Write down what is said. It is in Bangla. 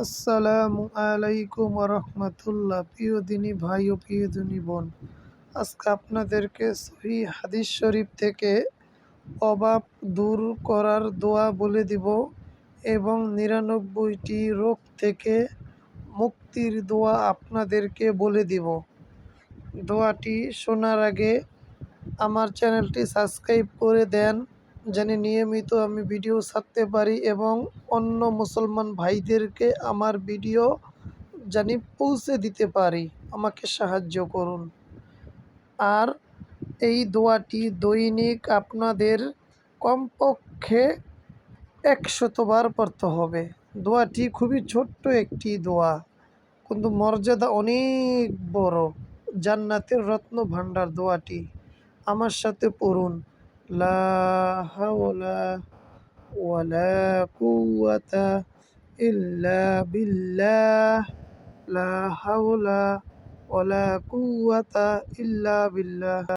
আসসালামু আলাইকুম রহমতুল্লাহ। প্রিয় দিনী ভাই ও প্রিয় দিনী বোন, আজকে আপনাদেরকে সহিহ হাদিস শরীফ থেকে অভাব দূর করার দোয়া বলে দিব এবং ৯৯টি রোগ থেকে মুক্তির দোয়া আপনাদেরকে বলে দিব। দোয়াটি শোনার আগে আমার চ্যানেলটি সাবস্ক্রাইব করে দেন, যেন নিয়মিত আমি ভিডিও ছাড়তে পারি এবং অন্য মুসলমান ভাইদেরকে আমার ভিডিও জানি পৌঁছে দিতে পারি। আমাকে সাহায্য করুন। আর এই দোয়াটি দৈনিক আপনাদের কমপক্ষে ১০০বার পড়তে হবে। দোয়াটি খুবই ছোট্ট একটি দোয়া, কিন্তু মর্যাদা অনেক বড়। জান্নাতের রত্ন ভাণ্ডার দোয়াটি। আমার সাথে পড়ুন, লা হাওলা ওয়ালা কুওয়াতা ইল্লা বিল্লাহ, লা হাওলা ওয়ালা কুওয়াতা ইল্লা বিল্লাহ।